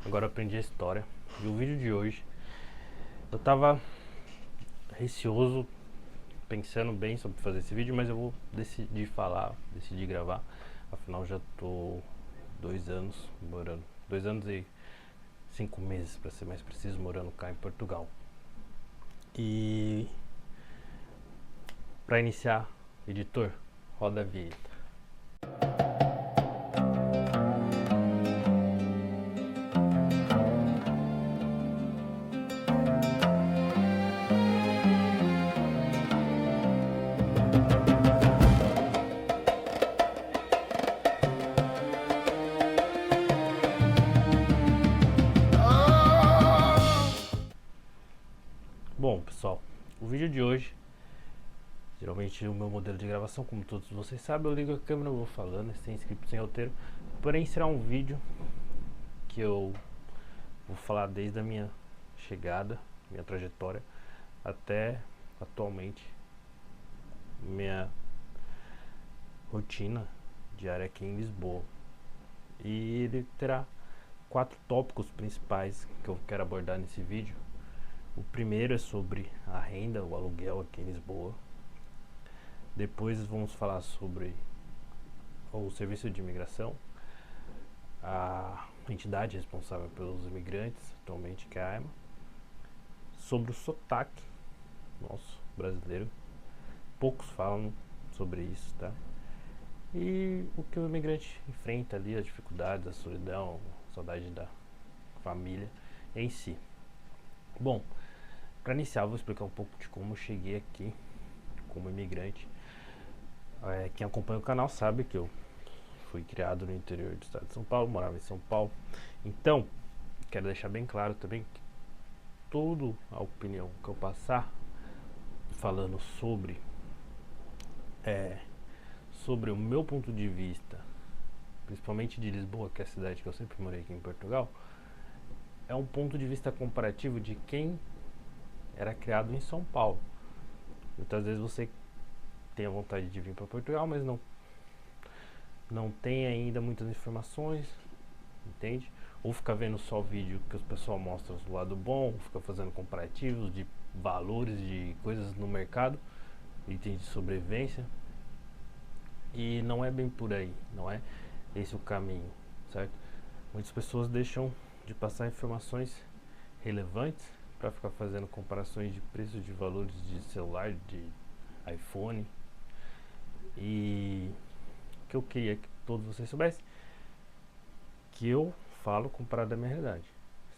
Agora eu aprendi a história. E o vídeo de hoje, eu tava receoso, pensando bem sobre fazer esse vídeo, mas eu vou decidir falar, decidir gravar. Afinal já tô 2 anos morando, 2 anos e 5 meses para ser mais preciso, morando cá em Portugal. E para iniciar, editor, roda a vinheta. Bom, pessoal, o vídeo de hoje, geralmente o meu modelo de gravação, como todos vocês sabem, eu ligo a câmera e vou falando, sem script, sem roteiro. Porém, será um vídeo que eu vou falar desde a minha chegada, minha trajetória, até atualmente, minha rotina diária aqui em Lisboa. E ele terá 4 tópicos principais que eu quero abordar nesse vídeo. O primeiro é sobre a renda, o aluguel aqui em Lisboa. Depois vamos falar sobre o serviço de imigração, a entidade responsável pelos imigrantes, atualmente, que é a AIMA. Sobre o sotaque nosso, brasileiro. Poucos falam sobre isso, tá? E o que o imigrante enfrenta ali, as dificuldades, a solidão, a saudade da família em si. Bom, para iniciar, eu vou explicar um pouco de como eu cheguei aqui como imigrante. Quem acompanha o canal sabe que eu fui criado no interior do estado de São Paulo, morava em São Paulo. Então, quero deixar bem claro também que toda a opinião que eu passar falando sobre o meu ponto de vista, principalmente de Lisboa, que é a cidade que eu sempre morei aqui em Portugal, é um ponto de vista comparativo de quem era criado em São Paulo. Muitas vezes você tem a vontade de vir para Portugal, mas não tem ainda muitas informações, entende? Ou fica vendo só vídeo que os pessoal mostra do lado bom, fica fazendo comparativos de valores, de coisas no mercado, itens de sobrevivência. E não é bem por aí, não é esse o caminho, certo? Muitas pessoas deixam de passar informações relevantes para ficar fazendo comparações de preços de valores de celular, de iPhone. E o que eu queria que todos vocês soubessem, que eu falo comparado à minha realidade,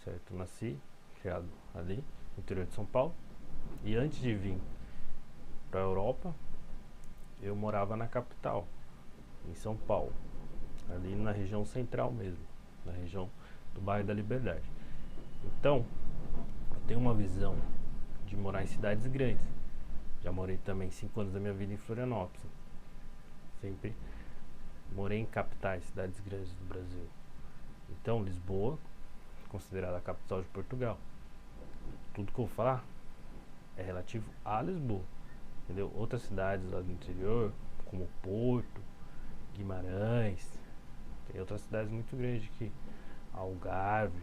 certo? Nasci, criado ali, no interior de São Paulo, e antes de vir para a Europa, eu morava na capital, em São Paulo, ali na região central mesmo, na região do bairro da Liberdade. Então, eu tenho uma visão de morar em cidades grandes. Já morei também 5 anos da minha vida em Florianópolis. Sempre morei em capitais, cidades grandes do Brasil. Então, Lisboa, considerada a capital de Portugal. Tudo que eu vou falar é relativo a Lisboa, entendeu? Outras cidades lá do interior, como Porto, Guimarães, tem outras cidades muito grandes aqui, Algarve,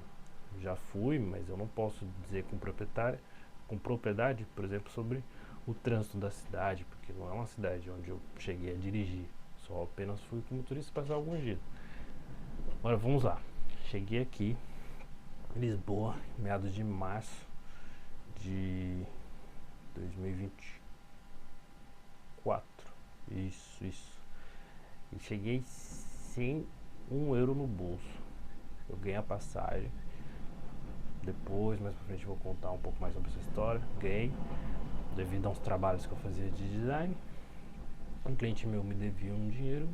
já fui, mas eu não posso dizer com propriedade, por exemplo, sobre o trânsito da cidade, porque não é uma cidade onde eu cheguei a dirigir, só apenas fui como turista passar alguns dias. Agora vamos lá, cheguei aqui em Lisboa, meados de março de 2024, isso, e cheguei sem €1 no bolso. Eu ganhei a passagem. Depois, mais pra frente, eu vou contar um pouco mais sobre essa história. Ganhei, devido a uns trabalhos que eu fazia de design. Um cliente meu me devia um dinheiro,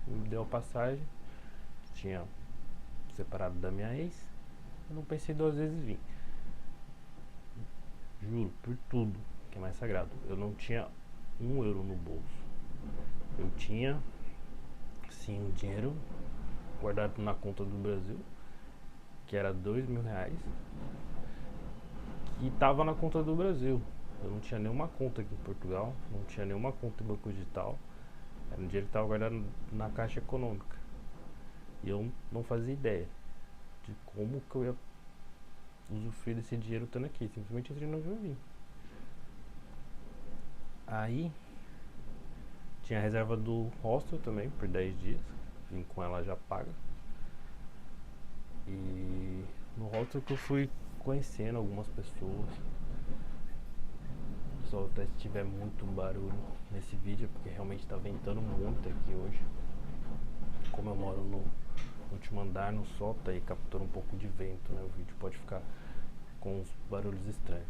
me deu a passagem. Tinha separado da minha ex. Eu não pensei 2 vezes em vir. Juro, por tudo que é mais sagrado. Eu não tinha €1 no bolso. Eu tinha, sim, um dinheiro guardado na conta do Brasil, que era R$ 2.000, que estava na conta do Brasil. Eu não tinha nenhuma conta aqui em Portugal, não tinha nenhuma conta em banco digital. Era um dinheiro que estava guardado na Caixa Econômica. E eu não fazia ideia de como que eu ia usufruir desse dinheiro estando aqui. Simplesmente entrei no avião e vim. Aí tinha a reserva do hostel também por 10 dias. Vim com ela já paga. E no hostel que eu fui conhecendo algumas pessoas. Só até se tiver muito barulho nesse vídeo, porque realmente tá ventando muito aqui hoje. Como eu moro no último andar, no sótão, aí captura um pouco de vento, né? O vídeo pode ficar com uns barulhos estranhos.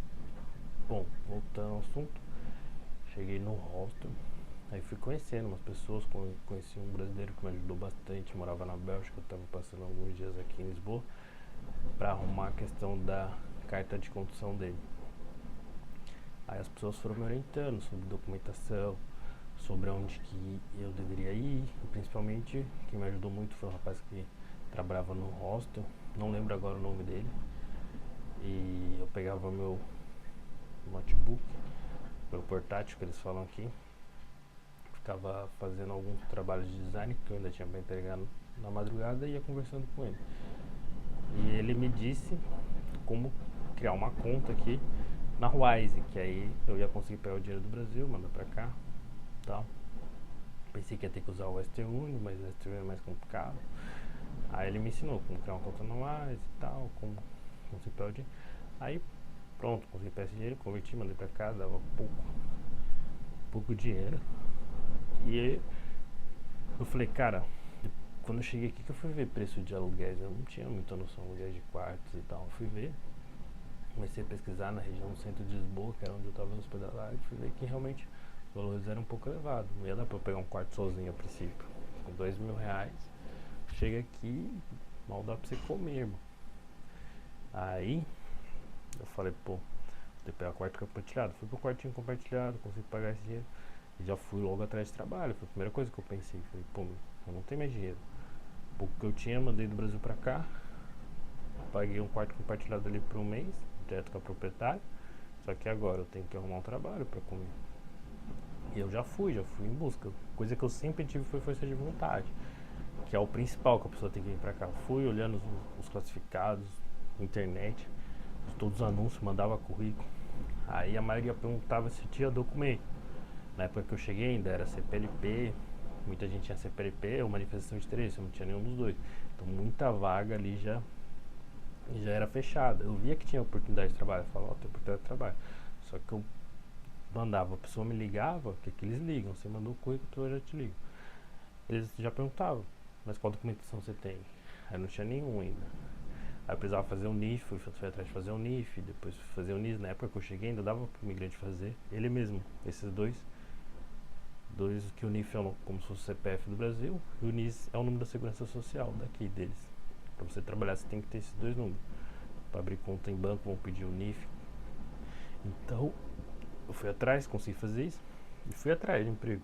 Bom, voltando ao assunto, cheguei no hostel, aí fui conhecendo umas pessoas, conheci um brasileiro que me ajudou bastante, morava na Bélgica, eu tava passando alguns dias aqui em Lisboa, para arrumar a questão da carta de condução dele. Aí as pessoas foram me orientando sobre documentação, sobre onde que eu deveria ir, e principalmente quem me ajudou muito foi um rapaz que trabalhava no hostel, não lembro agora o nome dele, e eu pegava meu notebook, meu portátil que eles falam aqui, ficava fazendo alguns trabalhos de design que eu ainda tinha para entregar na madrugada e ia conversando com ele. E ele me disse como criar uma conta aqui na Wise, que aí eu ia conseguir pegar o dinheiro do Brasil, mandar pra cá, tal. Pensei que ia ter que usar o Western Union, mas o Western Union é mais complicado. Aí ele me ensinou como criar uma conta na Wise e tal, como conseguir pegar o dinheiro. Aí pronto, consegui pegar esse dinheiro, converti, mandei pra cá, dava pouco dinheiro. E eu falei, cara, quando eu cheguei aqui que eu fui ver preço de aluguéis, eu não tinha muita noção de aluguéis de quartos e tal. Eu fui ver, comecei a pesquisar na região do centro de Lisboa, que era onde eu estava hospedado lá, e fui ver que realmente os valores eram um pouco elevados. Não ia dar pra eu pegar um quarto sozinho a princípio. Com R$2.000, chega aqui, mal dá pra você comer, irmão. Aí eu falei, pô, vou ter que pegar quarto compartilhado. Fui pro quartinho compartilhado, consegui pagar esse dinheiro. E já fui logo atrás de trabalho. Foi a primeira coisa que eu pensei. Falei, pô, eu não tenho mais dinheiro. O pouco que eu tinha, mandei do Brasil pra cá. Paguei um quarto compartilhado ali por um mês, direto com a proprietária. Só que agora eu tenho que arrumar um trabalho pra comer. E eu já fui em busca. Coisa que eu sempre tive foi força de vontade, que é o principal que a pessoa tem que vir pra cá. Fui olhando os classificados, internet, todos os anúncios, mandava currículo. Aí a maioria perguntava se tinha documento. Na época que eu cheguei ainda era CPLP, muita gente tinha CPLP ou manifestação de interesse, eu não tinha nenhum dos dois. Então muita vaga ali já era fechada. Eu via que tinha oportunidade de trabalho, eu falava, tem oportunidade de trabalho. Só que eu mandava, a pessoa me ligava, porque que eles ligam, você mandou o currículo, a pessoa já te liga. Eles já perguntavam, mas qual documentação você tem? Aí não tinha nenhum ainda. Aí eu precisava fazer o NIF, fui atrás de fazer o NIF, depois fui fazer o NIS. Na época que eu cheguei ainda dava pro imigrante fazer, ele mesmo, esses dois que o NIF é como se fosse o CPF do Brasil e o NIS é o número da segurança social daqui deles. Para você trabalhar você tem que ter esses dois números. Para abrir conta em banco vão pedir o NIF. Então eu fui atrás, consegui fazer isso e fui atrás de emprego.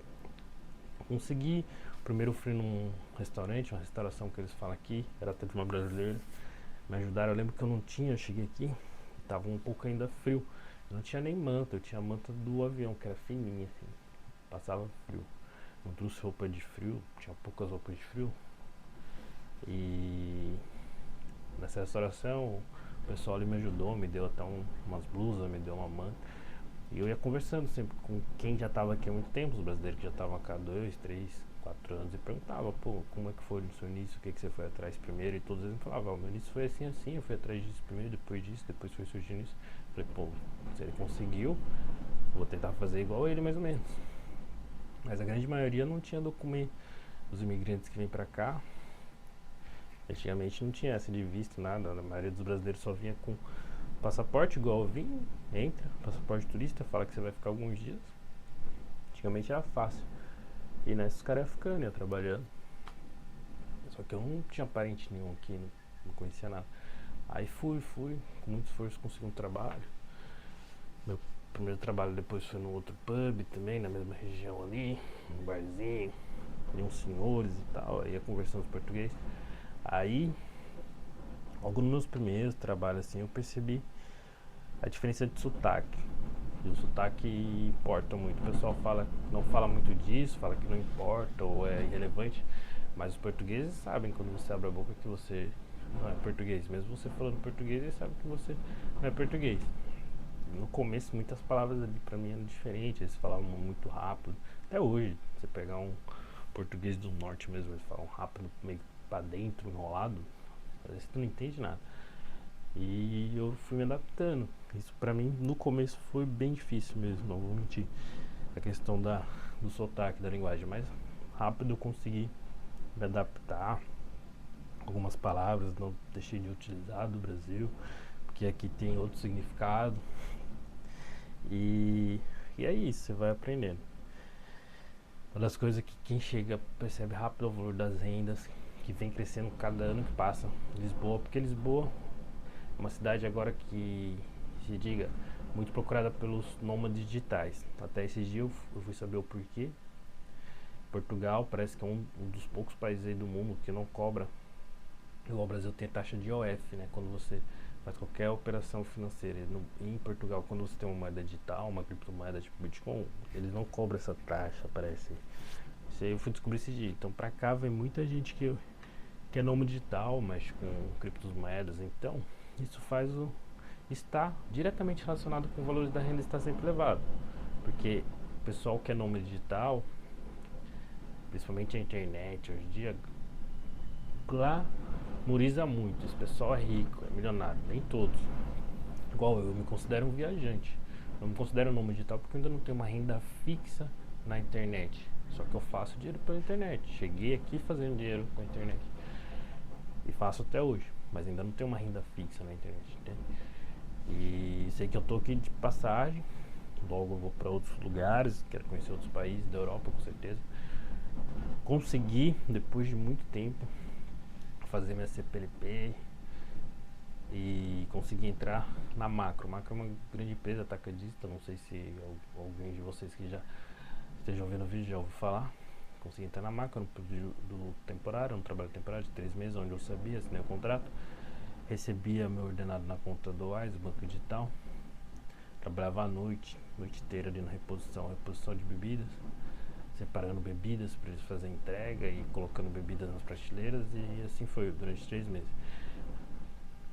Consegui, primeiro fui num restaurante, uma restauração que eles falam aqui, era até de uma brasileira. Me ajudaram, eu lembro que eu cheguei aqui, tava um pouco ainda frio. Eu não tinha nem manta, eu tinha a manta do avião, que era fininha assim. Passava frio. Não trouxe roupa de frio, tinha poucas roupas de frio. E nessa restauração o pessoal ali me ajudou, me deu até umas blusas, me deu uma manta. E eu ia conversando sempre com quem já estava aqui há muito tempo, os brasileiros que já estavam cá há 2, 3, 4 anos, e perguntava, pô, como é que foi no seu início, o que você foi atrás primeiro, e todos eles me falavam, meu início foi assim, eu fui atrás disso primeiro, depois disso, depois foi surgindo isso. Falei, pô, se ele conseguiu, vou tentar fazer igual ele mais ou menos. Mas a grande maioria não tinha documento. Os imigrantes que vêm pra cá, antigamente não tinha essa de visto, nada. A maioria dos brasileiros só vinha com passaporte, igual eu vim, entra, passaporte turista, fala que você vai ficar alguns dias. Antigamente era fácil. E nessa os caras iam ficando, iam trabalhando. Só que eu não tinha parente nenhum aqui, não conhecia nada. Aí fui, com muito esforço consegui um trabalho. Meu primeiro trabalho depois foi no outro pub também, na mesma região ali, um barzinho, ali uns senhores e tal, aí ia conversando com português. Aí, logo nos meus primeiros trabalhos assim, eu percebi a diferença de sotaque. E o sotaque importa muito. O pessoal não fala muito disso, fala que não importa ou é irrelevante, mas os portugueses sabem quando você abre a boca que você não é português. Mesmo você falando português, ele sabe que você não é português. No começo, muitas palavras ali pra mim eram diferentes, eles falavam muito rápido. Até hoje, você pegar um português do norte mesmo, eles falam rápido, meio pra dentro, enrolado, parece que tu não entende nada. E eu fui me adaptando. Isso pra mim, no começo, foi bem difícil mesmo, não vou mentir. A questão do sotaque, da linguagem, mas rápido eu consegui me adaptar. Algumas palavras não deixei de utilizar do Brasil, porque aqui tem outro significado. E, e é isso, você vai aprendendo. Uma das coisas que quem chega percebe rápido é o valor das rendas, que vem crescendo cada ano que passa. Lisboa, porque Lisboa é uma cidade agora que, se diga, muito procurada pelos nômades digitais. Até esses dias eu fui saber o porquê. Portugal parece que é um dos poucos países aí do mundo que não cobra, igual o Brasil tem a taxa de IOF, né? Quando você faz qualquer operação financeira. Em Portugal, quando você tem uma moeda digital, uma criptomoeda tipo Bitcoin, eles não cobram essa taxa, parece. Isso aí eu fui descobrir esse dia. Então pra cá vem muita gente que é nome digital, mas com criptomoedas. Então isso faz está diretamente relacionado com os valores da renda estar sempre elevado. Porque o pessoal que é nome digital, principalmente a internet hoje em dia, glamoriza muito. Esse pessoal é rico, é milionário, nem todos. Igual eu me considero um viajante. Eu me considero um nômade digital porque eu ainda não tenho uma renda fixa na internet. Só que eu faço dinheiro pela internet. Cheguei aqui fazendo dinheiro com a internet. E faço até hoje. Mas ainda não tenho uma renda fixa na internet, entende? E sei que eu tô aqui de passagem. Logo eu vou para outros lugares. Quero conhecer outros países da Europa, com certeza. Consegui, depois de muito tempo, fazer minha CPLP e consegui entrar na Macro. Macro é uma grande empresa atacadista, não sei se alguém de vocês que já estejam vendo o vídeo já ouviu falar. Consegui entrar na Macro do temporário, um trabalho temporário de 3 meses, onde eu sabia, assinei o contrato, recebia meu ordenado na conta do AIS, Banco Digital, trabalhava à noite inteira ali na reposição de bebidas, separando bebidas para eles fazerem entrega e colocando bebidas nas prateleiras, e assim foi durante 3 meses.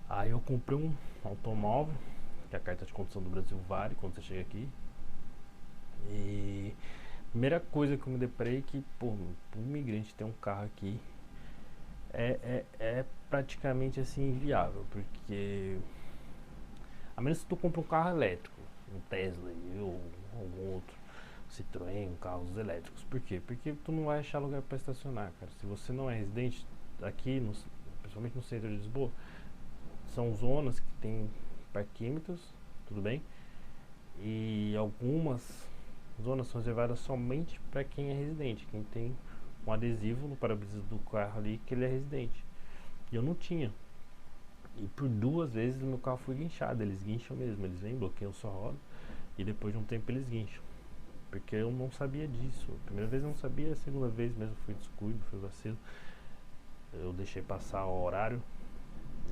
Aí eu comprei um automóvel, que a carta de condução do Brasil vale quando você chega aqui. E a primeira coisa que eu me deparei é que, pô, um imigrante ter um carro aqui é praticamente assim inviável, porque a menos que tu compre um carro elétrico, um Tesla ou algum outro Citroën, carros elétricos. Por quê? Porque tu não vai achar lugar para estacionar, cara. Se você não é residente aqui, principalmente no centro de Lisboa, são zonas que tem parquímetros, tudo bem? E algumas zonas são reservadas somente para quem é residente, quem tem um adesivo no para-brisa do carro ali que ele é residente. E eu não tinha. E por 2 vezes o meu carro foi guinchado. Eles guincham mesmo, eles vêm, bloqueiam sua roda e depois de um tempo eles guincham. Porque eu não sabia disso. A primeira vez eu não sabia, a segunda vez mesmo foi descuido, foi vacilo. Eu deixei passar o horário.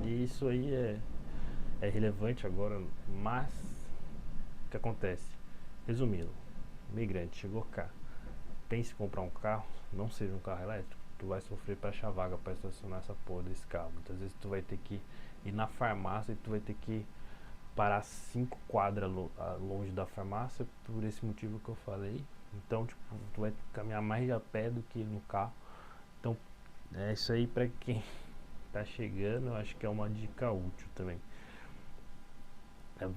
E isso aí é relevante agora, mas o que acontece? Resumindo, migrante chegou cá, pense em comprar um carro, não seja um carro elétrico, tu vai sofrer para achar vaga para estacionar essa porra desse carro. Muitas vezes tu vai ter que ir na farmácia e tu vai ter que parar 5 quadras longe da farmácia, por esse motivo que eu falei. Então, tipo, tu vai caminhar mais a pé do que no carro. Então, é isso aí para quem tá chegando, eu acho que é uma dica útil também.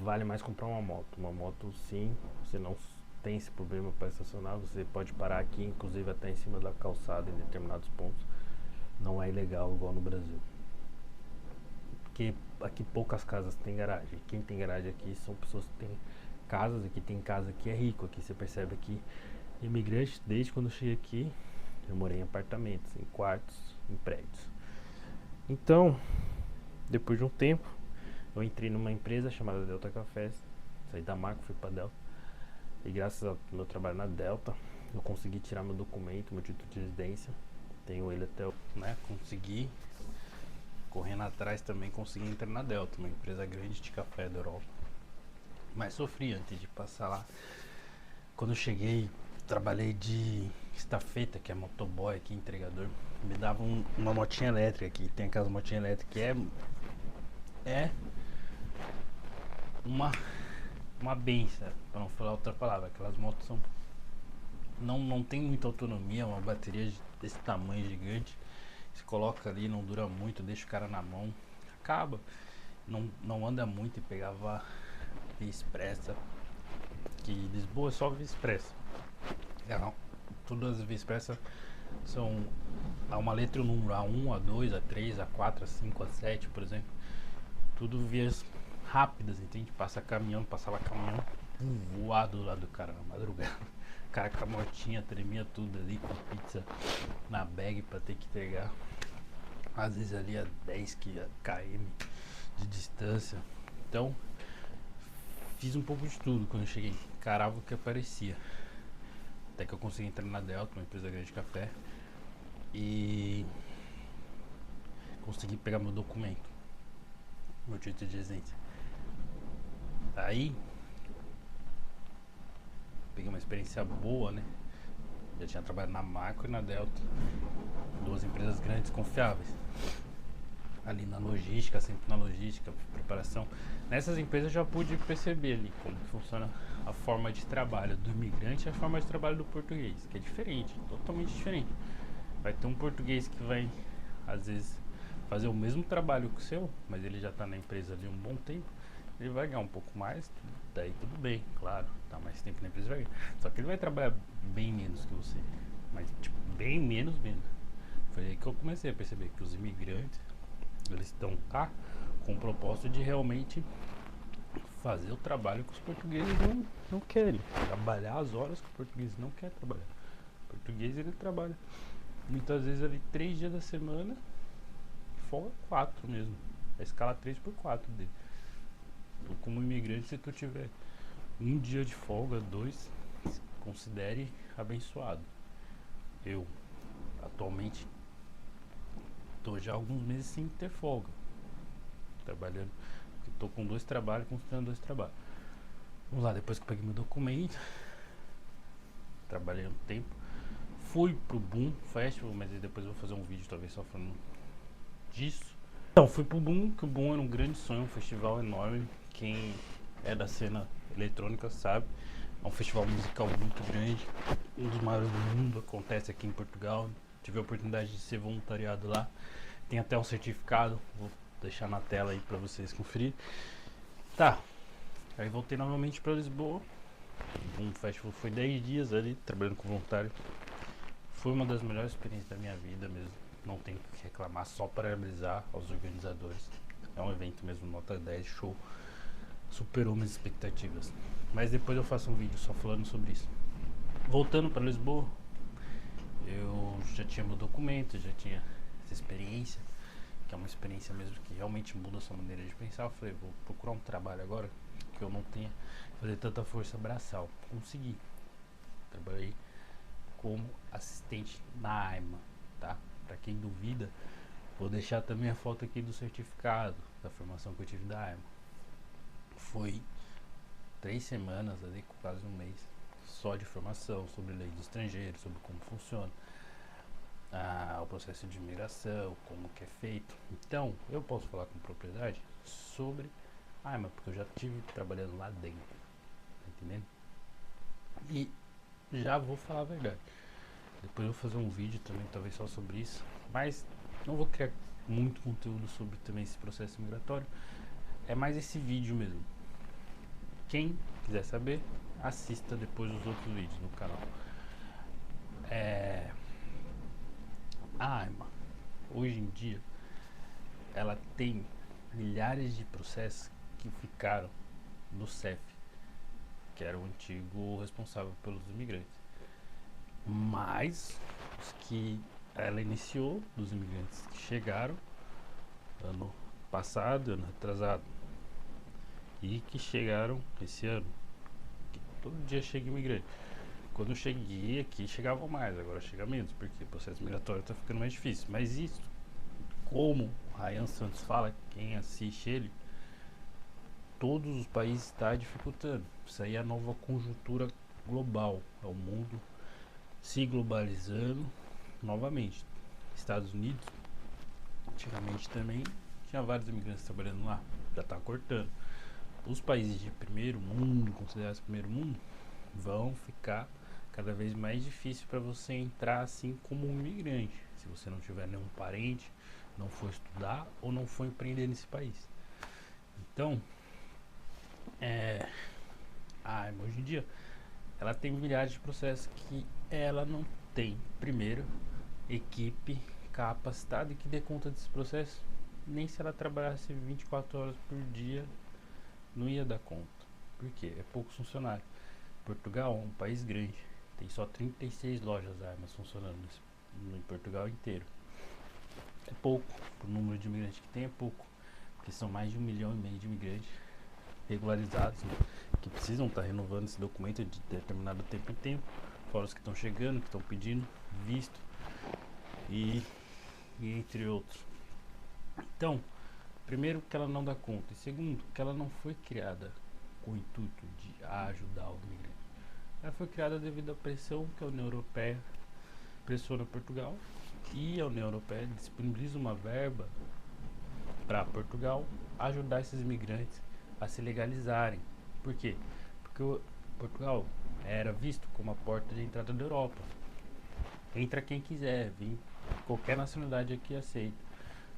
Vale mais comprar uma moto. Uma moto, sim, você não tem esse problema para estacionar, você pode parar aqui, inclusive até em cima da calçada em determinados pontos. Não é ilegal igual no Brasil. Porque aqui poucas casas têm garagem. Quem tem garagem aqui são pessoas que têm casas, aqui tem casa que é rico. Aqui você percebe que imigrante, desde quando eu cheguei aqui, eu morei em apartamentos, em quartos, em prédios. Então, depois de um tempo, eu entrei numa empresa chamada Delta Cafés, saí da Macro, fui pra Delta. E graças ao meu trabalho na Delta, eu consegui tirar meu documento, meu título de residência. Tenho ele até, né, consegui. Correndo atrás também consegui entrar na Delta, uma empresa grande de café da Europa. Mas sofri antes de passar lá. Quando eu cheguei, trabalhei de estafeta, que é motoboy aqui, entregador. me dava uma motinha elétrica, que tem aquelas motinhas elétricas que é uma benção, para não falar outra palavra. Aquelas motos não tem muita autonomia, uma bateria desse tamanho gigante. Se coloca ali, não dura muito, deixa o cara na mão, acaba. Não anda muito. E pegava Via Expressa, que Lisboa é só Via Expressa. Não, todas as Via Expressa são uma letra e um número, A1, A2, A3, A4, A5, A7, por exemplo. Tudo vias rápidas, entende? Passava caminhão voado lá do cara na madrugada. O cara com a motinha tremia tudo ali, com pizza na bag pra ter que entregar. Às vezes ali a 10 km de distância. Então, fiz um pouco de tudo quando eu cheguei. Encarava o que aparecia. Até que eu consegui entrar na Delta, uma empresa grande de café. E consegui pegar meu documento, meu título de residência. Aí peguei uma experiência boa, né? Já tinha trabalhado na Macro e na Delta, duas empresas grandes, confiáveis. Ali na logística, sempre na logística, preparação. Nessas empresas eu já pude perceber ali como que funciona a forma de trabalho do imigrante e a forma de trabalho do português, que é diferente, totalmente diferente. Vai ter um português que vai, às vezes, fazer o mesmo trabalho que o seu, mas ele já está na empresa ali um bom tempo. Ele vai ganhar um pouco mais, daí tudo bem, claro, tá mais tempo na empresa vai ganhar. Só que ele vai trabalhar bem menos que você, mas tipo, bem menos mesmo. Foi aí que eu comecei a perceber que os imigrantes, eles estão cá com o propósito de realmente fazer o trabalho que os portugueses não querem. Trabalhar as horas que os portugueses não querem trabalhar. O português, ele trabalha muitas vezes ali 3 dias da semana, folga 4 mesmo. A escala 3x4 dele. Tu, como imigrante, se tu tiver um dia de folga, 2, considere abençoado. Eu, atualmente, tô já há alguns meses sem ter folga, trabalhando, porque tô com 2 trabalhos, considerando 2 trabalhos. Vamos lá, depois que eu peguei meu documento, trabalhei um tempo, fui pro Boom Festival, mas depois eu vou fazer um vídeo talvez só falando disso. Então, fui pro Boom, que o Boom era um grande sonho, um festival enorme. Quem é da cena eletrônica sabe, é um festival musical muito grande, um dos maiores do mundo, acontece aqui em Portugal. Tive a oportunidade de ser voluntariado lá, tem até um certificado, vou deixar na tela aí pra vocês conferir. Tá, aí voltei novamente pra Lisboa. O Boom Festival foi 10 dias ali, trabalhando com voluntário. Foi uma das melhores experiências da minha vida mesmo. Não tenho o que reclamar, só parabenizar aos organizadores. É um evento mesmo, nota 10, show. Superou minhas expectativas. Mas depois eu faço um vídeo só falando sobre isso. Voltando para Lisboa, eu já tinha meu documento, já tinha essa experiência, que é uma experiência mesmo que realmente muda a sua maneira de pensar. Eu falei, vou procurar um trabalho agora que eu não tenha que fazer tanta força braçal. Consegui. Trabalhei como assistente na AIMA, tá? Para quem duvida, vou deixar também a foto aqui do certificado da formação que eu tive da AIMA. Foi 3 semanas ali, quase um mês, só de formação sobre lei de estrangeiro, sobre como funciona o processo de imigração, como que é feito. Então, eu posso falar com propriedade sobre a AIMA, porque eu já estive trabalhando lá dentro, tá entendendo? E já vou falar a verdade. Depois eu vou fazer um vídeo também, talvez só sobre isso, mas não vou criar muito conteúdo sobre também esse processo migratório. É mais esse vídeo mesmo. Quem quiser saber, assista depois os outros vídeos no canal. A AIMA, hoje em dia, ela tem milhares de processos que ficaram no CEF, que era o antigo responsável pelos imigrantes. Mas os que ela iniciou, dos imigrantes que chegaram ano passado, ano retrasado, e que chegaram esse ano, que todo dia chega imigrante. Quando eu cheguei aqui, chegavam mais, agora chega menos, porque o processo migratório está ficando mais difícil. Mas isso, como o Ryan Santos fala, quem assiste ele, todos os países estão dificultando. Isso aí é a nova conjuntura global, é o mundo se globalizando novamente. Estados Unidos, antigamente também tinha vários imigrantes trabalhando lá, já tá cortando. Os países de primeiro mundo, considerados primeiro mundo, vão ficar cada vez mais difícil para você entrar assim como um imigrante, se você não tiver nenhum parente, não for estudar ou não for empreender nesse país. Então, a AIMA hoje em dia, ela tem milhares de processos que ela não tem, primeiro, equipe capacitada e que dê conta desse processo. Nem se ela trabalhasse 24 horas por dia, não ia dar conta. Por quê? É poucos funcionários. Portugal é um país grande, tem só 36 lojas AIMAs funcionando em Portugal inteiro. É pouco, o número de imigrantes que tem é pouco, porque são mais de 1,5 milhão de imigrantes regularizados, né, que precisam estar renovando esse documento de determinado tempo em tempo, fora os que estão chegando, que estão pedindo visto e entre outros. Então, primeiro que ela não dá conta, e segundo que ela não foi criada com o intuito de ajudar o imigrante. Ela foi criada devido à pressão que a União Europeia pressiona Portugal, e a União Europeia disponibiliza uma verba para Portugal ajudar esses imigrantes a se legalizarem. Por quê? Porque Portugal era visto como a porta de entrada da Europa. Entra quem quiser, vem qualquer nacionalidade aqui aceita.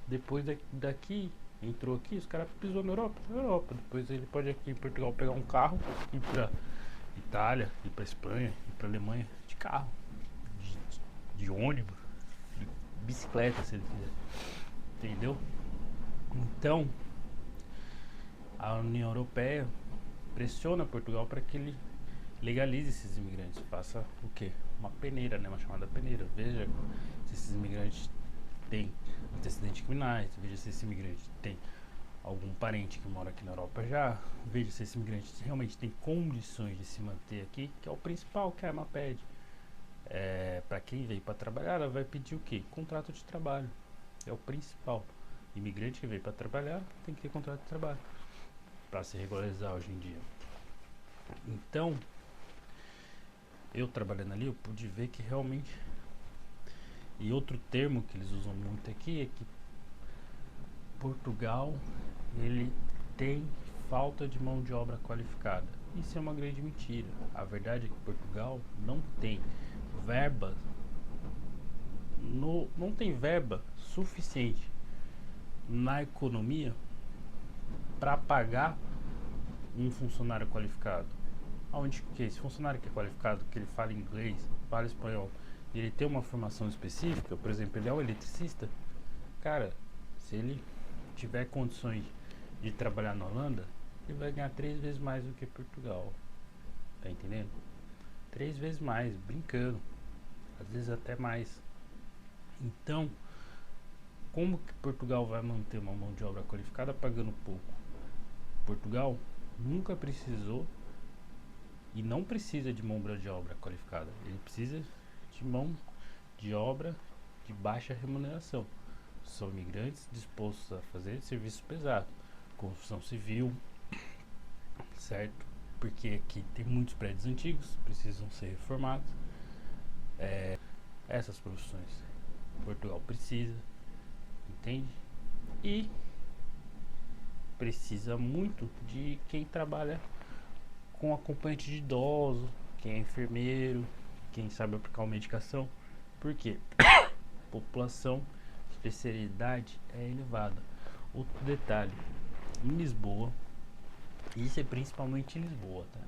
Depois daqui, entrou aqui, os caras pisou na Europa. Depois ele pode aqui em Portugal pegar um carro e ir pra Itália, ir pra Espanha, ir pra Alemanha de carro, de ônibus, de bicicleta se ele quiser. Entendeu? Então, a União Europeia pressiona Portugal para que ele legalize esses imigrantes. Faça o quê? Uma peneira, né? Uma chamada peneira. Veja se esses imigrantes têm antecedentes criminais, veja se esse imigrante tem algum parente que mora aqui na Europa já, veja se esse imigrante realmente tem condições de se manter aqui, que é o principal que a AIMA pede. Para quem veio para trabalhar, ela vai pedir o quê? Contrato de trabalho. É o principal. Imigrante que veio para trabalhar tem que ter contrato de trabalho para se regularizar hoje em dia. Então, eu trabalhando ali, eu pude ver que realmente. E outro termo que eles usam muito aqui é que Portugal, ele tem falta de mão de obra qualificada. Isso é uma grande mentira. A verdade é que Portugal não tem verba, não tem verba suficiente na economia para pagar um funcionário qualificado. Aonde que esse funcionário que é qualificado, que ele fala inglês, fala espanhol, e ele tem uma formação específica, por exemplo, ele é um eletricista, cara, se ele tiver condições de trabalhar na Holanda, ele vai ganhar 3 vezes mais do que Portugal. Tá entendendo? 3 vezes mais, brincando. Às vezes até mais. Então, como que Portugal vai manter uma mão de obra qualificada pagando pouco? Portugal nunca precisou e não precisa de mão de obra qualificada. Ele precisa de mão de obra de baixa remuneração. São imigrantes dispostos a fazer serviço pesado, construção civil, certo? Porque aqui tem muitos prédios antigos, precisam ser reformados. Essas profissões Portugal precisa, entende? E precisa muito de quem trabalha com acompanhante de idoso, quem é enfermeiro, quem sabe aplicar uma medicação. Por quê? População de terceira idade é elevada. Outro detalhe, em Lisboa, isso é principalmente em Lisboa, tá?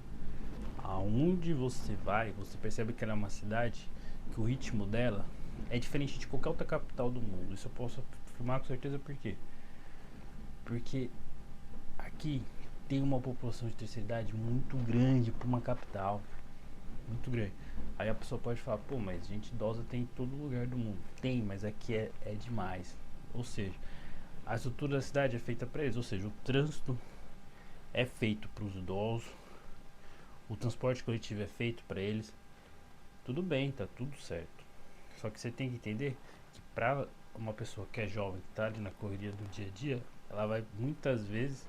Aonde você vai, você percebe que ela é uma cidade que o ritmo dela é diferente de qualquer outra capital do mundo. Isso eu posso afirmar com certeza. Por quê? Porque aqui tem uma população de terceira idade muito grande para uma capital. Muito grande. Aí a pessoa pode falar, pô, mas gente idosa tem em todo lugar do mundo. Tem, mas aqui é demais. Ou seja, a estrutura da cidade é feita para eles. Ou seja, o trânsito é feito para os idosos. O transporte coletivo é feito para eles. Tudo bem, tá tudo certo. Só que você tem que entender que para uma pessoa que é jovem, que tá ali na correria do dia a dia, ela vai muitas vezes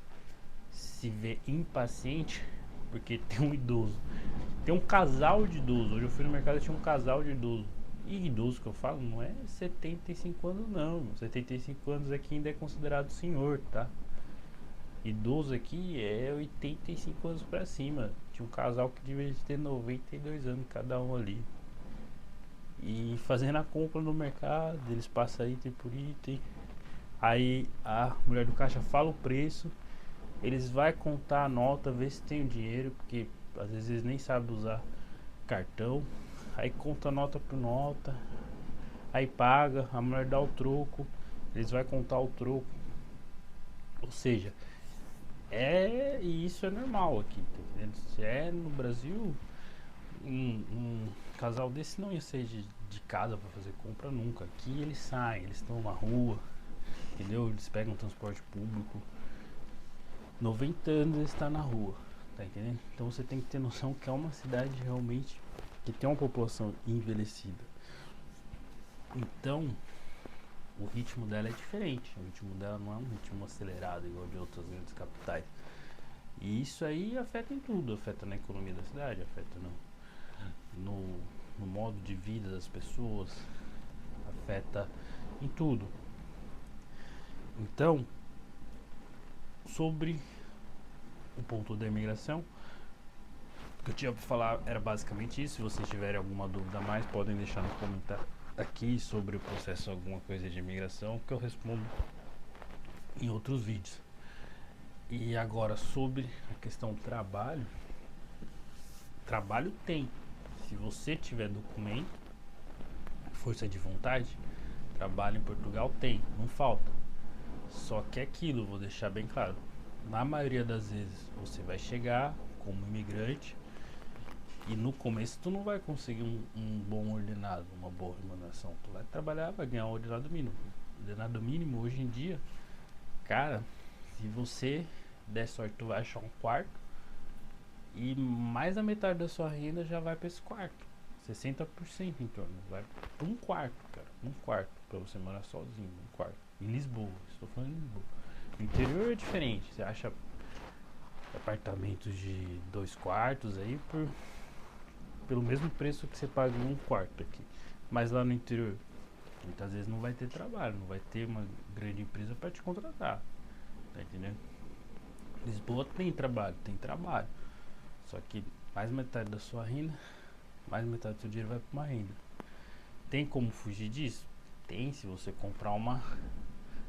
se ver impaciente porque tem um idoso. Tem um casal de idosos. Hoje eu fui no mercado e tinha um casal de idoso E idoso que eu falo não é 75 anos não. 75 anos aqui ainda é considerado senhor, tá? Idoso aqui é 85 anos pra cima. Tinha um casal que devia ter 92 anos cada um ali. E fazendo a compra no mercado, eles passam item por item. Aí a mulher do caixa fala o preço. Eles vai contar a nota, ver se tem o dinheiro, porque às vezes eles nem sabem usar cartão. Aí conta a nota por nota. Aí paga, a mulher dá o troco. Eles vai contar o troco. Ou seja, e isso é normal aqui, tá entendendo? Se é no Brasil, um casal desse não ia sair de casa para fazer compra nunca. Aqui eles saem, eles estão na rua, entendeu? Eles pegam transporte público. 90 anos ele está na rua, tá entendendo? Então você tem que ter noção que é uma cidade realmente que tem uma população envelhecida. Então o ritmo dela é diferente. O ritmo dela não é um ritmo acelerado igual de outras grandes capitais. E isso aí afeta em tudo, afeta na economia da cidade, afeta no modo de vida das pessoas, afeta em tudo. Então, sobre o ponto da imigração, o que eu tinha para falar era basicamente isso. Se vocês tiverem alguma dúvida a mais, podem deixar no comentário aqui sobre o processo, alguma coisa de imigração, que eu respondo em outros vídeos. E agora sobre a questão do trabalho, trabalho tem. Se você tiver documento, força de vontade, trabalho em Portugal tem, não falta. Só que é aquilo, vou deixar bem claro, na maioria das vezes você vai chegar como imigrante e no começo tu não vai conseguir um bom ordenado, uma boa remuneração. Tu vai trabalhar, vai ganhar um ordenado mínimo. Ordenado mínimo hoje em dia, cara, se você der sorte, tu vai achar um quarto e mais da metade da sua renda já vai para esse quarto. 60% em torno, vai para um quarto, cara, um quarto para você morar sozinho, um quarto. Em Lisboa, estou falando em Lisboa. No interior é diferente, você acha apartamentos de 2 quartos aí pelo mesmo preço que você paga em um quarto aqui. Mas lá no interior, muitas vezes não vai ter trabalho, não vai ter uma grande empresa para te contratar, tá entendendo? Lisboa tem trabalho. Só que mais metade da sua renda, mais metade do seu dinheiro vai para uma renda. Tem como fugir disso? Tem, se você comprar uma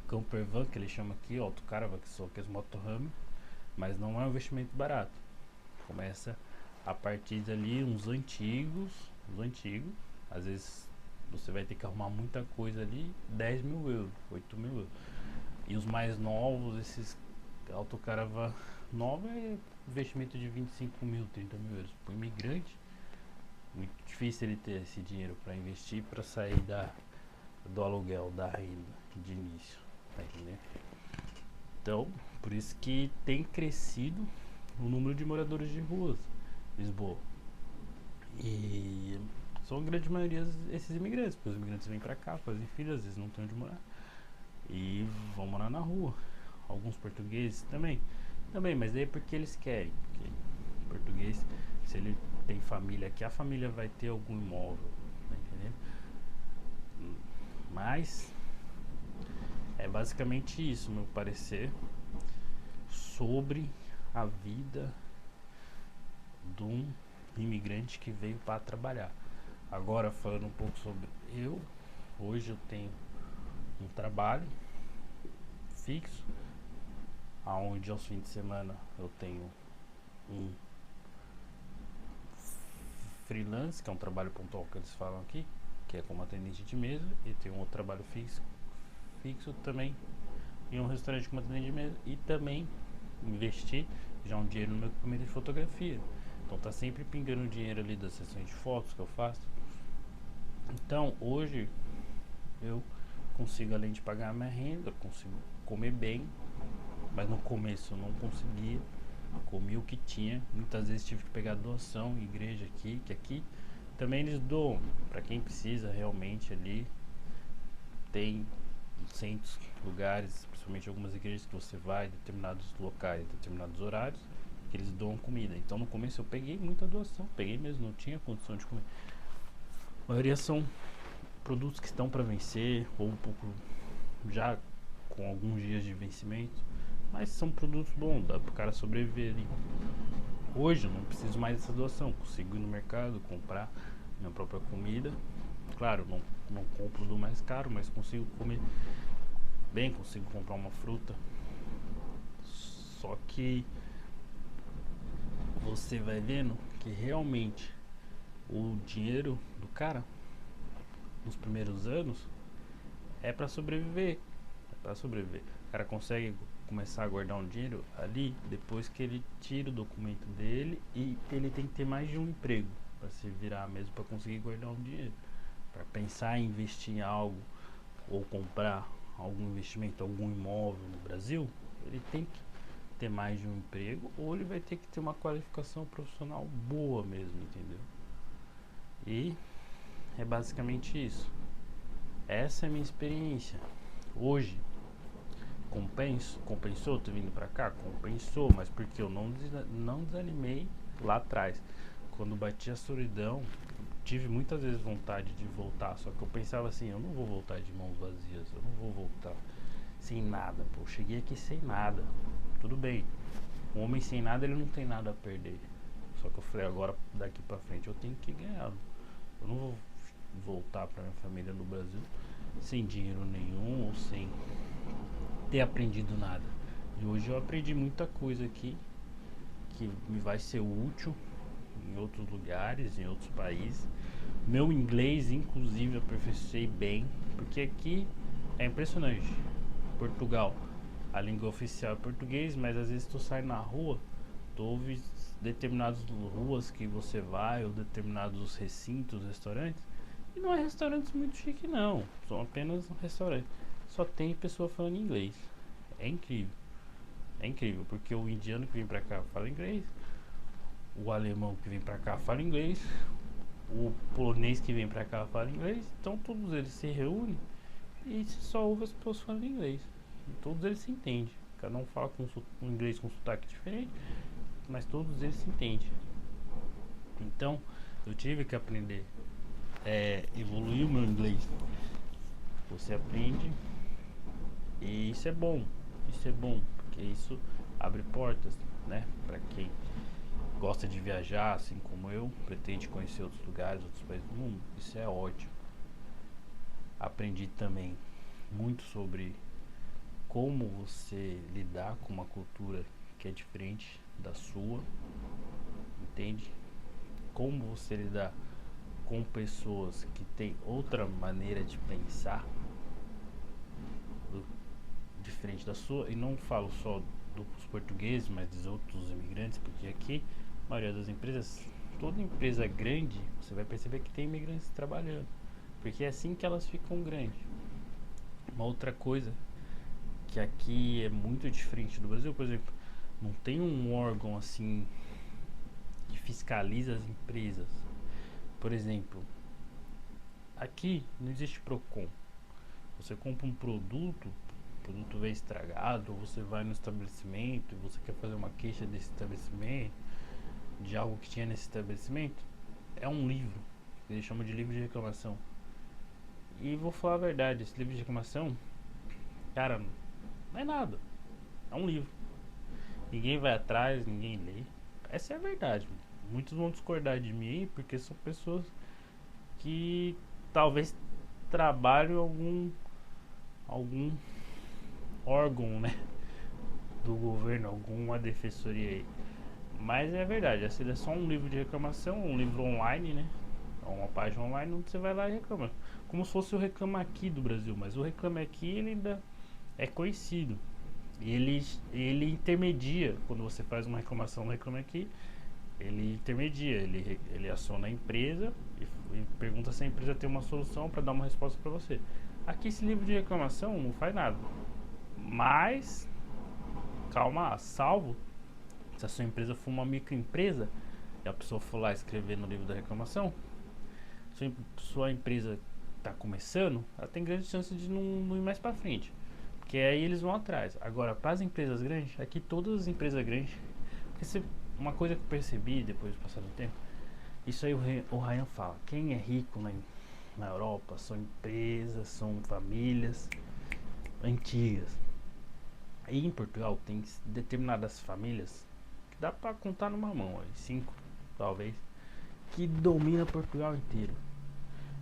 camper van, que eles chamam aqui, autocaravana, que são aqueles motorhome, mas não é um investimento barato. Começa a partir dali uns antigos, às vezes você vai ter que arrumar muita coisa ali, 10 mil euros, 8 mil euros. E os mais novos, esses autocaravana nova é investimento de 25 mil, 30 mil euros. Para o imigrante, muito difícil ele ter esse dinheiro para investir, para sair do aluguel, da renda de início, tá entendendo? Então, por isso que tem crescido o número de moradores de ruas em Lisboa. E são a grande maioria esses imigrantes, porque os imigrantes vêm para cá, fazem filhos, às vezes não tem onde morar e vão morar na rua. Alguns portugueses também, mas daí é porque eles querem. Porque português, se ele tem família aqui, a família vai ter algum imóvel, tá entendendo? Mas é basicamente isso, meu parecer sobre a vida de um imigrante que veio para trabalhar. Agora falando um pouco sobre hoje eu tenho um trabalho fixo, aonde aos fins de semana eu tenho um freelance, que é um trabalho pontual que eles falam aqui, que é como atendente de mesa, e tenho um outro trabalho fixo também em um restaurante como atendente de mesa, e também investir já um dinheiro no meu equipamento de fotografia. Então tá sempre pingando dinheiro ali das sessões de fotos que eu faço. Então hoje eu consigo, além de pagar a minha renda, consigo comer bem, mas no começo eu não conseguia, comi o que tinha, muitas vezes tive que pegar doação, igreja aqui, que aqui também eles doam para quem precisa realmente ali. Tem centros, lugares, principalmente algumas igrejas que você vai, determinados locais, determinados horários, que eles doam comida. Então no começo eu peguei muita doação, peguei mesmo, não tinha condição de comer. A maioria são produtos que estão para vencer ou um pouco já com alguns dias de vencimento, mas são produtos bons, dá para o cara sobreviver ali. Hoje eu não preciso mais dessa doação, consigo ir no mercado, comprar minha própria comida. Claro, não compro do mais caro, mas consigo comer bem, consigo comprar uma fruta. Só que você vai vendo que realmente o dinheiro do cara nos primeiros anos é para sobreviver. É para sobreviver. O cara consegue começar a guardar um dinheiro ali depois que ele tira o documento dele, e ele tem que ter mais de um emprego para se virar mesmo, para conseguir guardar um dinheiro, para pensar em investir em algo ou comprar algum investimento, algum imóvel no Brasil. Ele tem que ter mais de um emprego, ou ele vai ter que ter uma qualificação profissional boa mesmo, entendeu? E é basicamente isso. Essa é a minha experiência. Hoje, compensou ter vindo pra cá? Compensou, mas porque eu não desanimei lá atrás. Quando bati a solidão, tive muitas vezes vontade de voltar, só que eu pensava assim, eu não vou voltar de mãos vazias, eu não vou voltar sem nada, pô, eu cheguei aqui sem nada. Tudo bem, um homem sem nada, ele não tem nada a perder. Só que eu falei, agora daqui pra frente eu tenho que ganhar. Eu não vou voltar pra minha família no Brasil sem dinheiro nenhum ou sem ter aprendido nada. E hoje eu aprendi muita coisa aqui que me vai ser útil em outros lugares, em outros países. Meu inglês, inclusive, eu aperfeiçoei bem, porque aqui é impressionante. Portugal, a língua oficial é português, mas às vezes tu sai na rua, tu ouve determinadas ruas que você vai, ou determinados recintos, restaurantes, e não é restaurantes muito chique não, são apenas um restaurante. Só tem pessoa falando inglês. É incrível. É incrível, porque o indiano que vem pra cá fala inglês, o alemão que vem pra cá fala inglês, o polonês que vem pra cá fala inglês. Então todos eles se reúnem e só ouve as pessoas falando inglês. E todos eles se entendem. Cada um fala com um inglês com sotaque diferente, mas todos eles se entendem. Então eu tive que aprender, evoluir o meu inglês. Você aprende, e isso é bom. Isso é bom, porque isso abre portas, né? Para quem gosta de viajar, assim como eu, pretende conhecer outros lugares, outros países do mundo. Isso é ótimo. Aprendi também muito sobre como você lidar com uma cultura que é diferente da sua, entende? Como você lidar com pessoas que têm outra maneira de pensar diferente da sua, e não falo só dos portugueses, mas dos outros imigrantes, porque aqui a maioria das empresas, toda empresa grande, você vai perceber que tem imigrantes trabalhando, porque é assim que elas ficam grandes. Uma outra coisa que aqui é muito diferente do Brasil, por exemplo, não tem um órgão assim que fiscaliza as empresas. Por exemplo, aqui não existe Procon. Você compra um produto, o produto vem estragado, ou você vai no estabelecimento e você quer fazer uma queixa desse estabelecimento, de algo que tinha nesse estabelecimento, é um livro, eles chamam de livro de reclamação. E vou falar a verdade, esse livro de reclamação, cara, não é nada, é um livro. Ninguém vai atrás, ninguém lê. Essa é a verdade. Muitos vão discordar de mim porque são pessoas que talvez trabalhem em algum órgão, né, do governo, alguma defensoria aí. Mas é verdade, esse é só um livro de reclamação, um livro online, né? É uma página online onde você vai lá e reclama. Como se fosse o Reclame Aqui do Brasil, mas o Reclame Aqui ele ainda é conhecido. E ele intermedia, quando você faz uma reclamação no Reclame Aqui, ele intermedia, ele aciona a empresa e pergunta se a empresa tem uma solução para dar uma resposta para você. Aqui esse livro de reclamação não faz nada. Mas, calma, salvo se a sua empresa for uma microempresa e a pessoa for lá escrever no livro da reclamação, sua empresa está começando, ela tem grande chance de não ir mais para frente, porque aí eles vão atrás. Agora, para as empresas grandes, aqui todas as empresas grandes, porque uma coisa que eu percebi depois do passar do tempo, isso aí o Ryan fala, quem é rico na Europa são empresas, são famílias antigas. E em Portugal tem determinadas famílias que dá pra contar numa mão, aí, 5 talvez, que domina Portugal inteiro.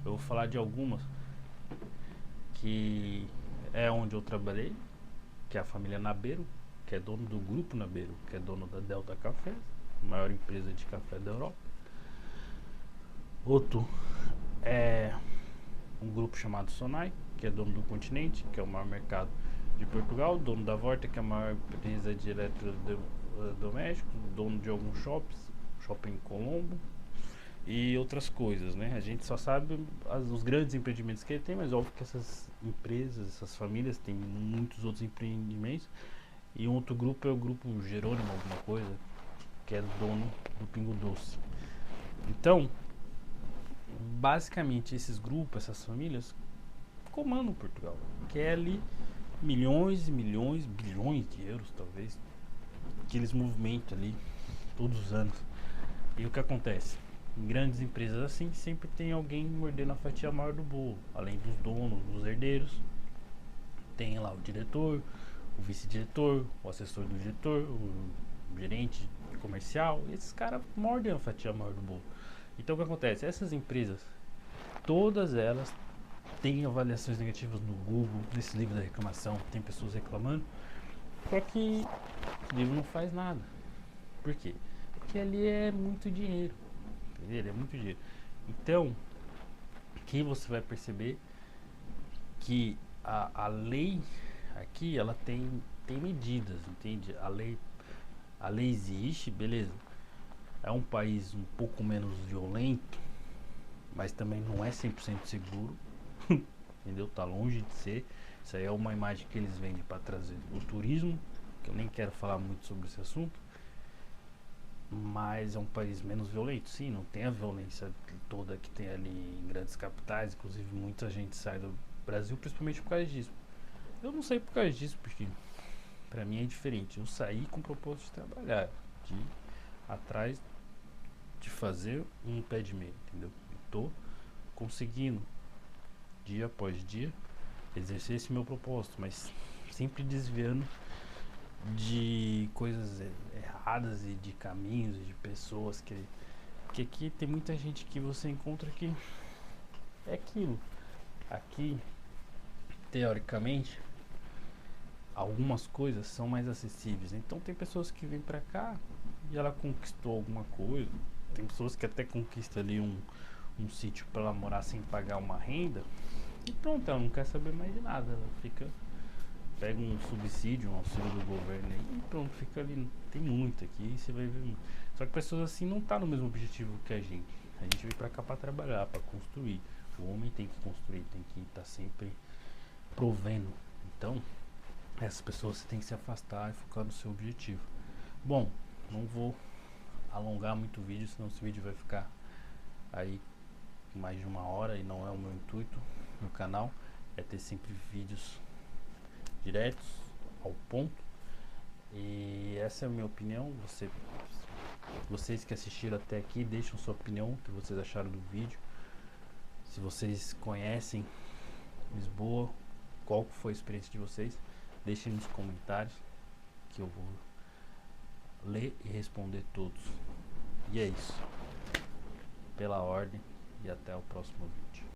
Eu vou falar de algumas que é onde eu trabalhei, que é a família Nabeiro, que é dono do grupo Nabeiro, que é dono da Delta Café, maior empresa de café da Europa. Outro é um grupo chamado Sonai, que é dono do Continente, que é o maior mercado de Portugal, dono da Vorta, que é a maior empresa de eletrodomésticos, dono de alguns shopping Colombo e outras coisas, né? A gente só sabe os grandes empreendimentos que ele tem, mas óbvio que essas empresas, essas famílias têm muitos outros empreendimentos. E um outro grupo é o grupo Jerônimo, alguma coisa, que é dono do Pingo Doce. Então, basicamente esses grupos, essas famílias comandam Portugal, que é ali milhões e milhões, bilhões de euros talvez, que eles movimentam ali todos os anos. E o que acontece? Em grandes empresas assim, sempre tem alguém mordendo a fatia maior do bolo, além dos donos, dos herdeiros. Tem lá o diretor, o vice-diretor, o assessor do diretor, o gerente comercial. E esses caras mordem a fatia maior do bolo. Então o que acontece? Essas empresas, todas elas têm avaliações negativas no Google, nesse livro da reclamação, tem pessoas reclamando. Só que o livro não faz nada. Por quê? Porque ali é muito dinheiro. Entendeu? É muito dinheiro. Então, aqui você vai perceber que a lei aqui, ela tem medidas, entende? A lei existe, beleza. É um país um pouco menos violento, mas também não é 100% seguro. Entendeu? Tá longe de ser. Isso aí é uma imagem que eles vendem para trazer o turismo, que eu nem quero falar muito sobre esse assunto. Mas é um país menos violento, sim, não tem a violência toda que tem ali em grandes capitais. Inclusive muita gente sai do Brasil principalmente por causa disso. Eu não saí por causa disso, porque pra mim é diferente. Eu saí com o propósito de trabalhar, de ir atrás de fazer um pé de meia, entendeu? Eu tô conseguindo dia após dia exercer esse meu propósito, mas sempre desviando de coisas erradas e de caminhos e de pessoas que aqui tem muita gente que você encontra que é aquilo. Aqui, teoricamente, algumas coisas são mais acessíveis. Então tem pessoas que vêm pra cá e ela conquistou alguma coisa. Tem pessoas que até conquistam ali um sítio para ela morar sem pagar uma renda. E pronto, ela não quer saber mais de nada. Ela fica, pega um subsídio, um auxílio do governo aí, e pronto, fica ali. Tem muito aqui, você vai ver muito. Só que pessoas assim não tá no mesmo objetivo que a gente. A gente veio pra cá pra trabalhar, pra construir. O homem tem que construir, tem que estar sempre provendo. Então, essas pessoas você tem que se afastar e focar no seu objetivo. Bom, não vou alongar muito o vídeo, senão esse vídeo vai ficar aí mais de 1 hora e não é o meu intuito no canal. É ter sempre vídeos diretos, ao ponto. E essa é a minha opinião. Vocês que assistiram até aqui, deixem sua opinião, o que vocês acharam do vídeo. Se vocês conhecem Lisboa, qual foi a experiência de vocês, deixem nos comentários que eu vou ler e responder todos. E é isso. Pela ordem, e até o próximo vídeo.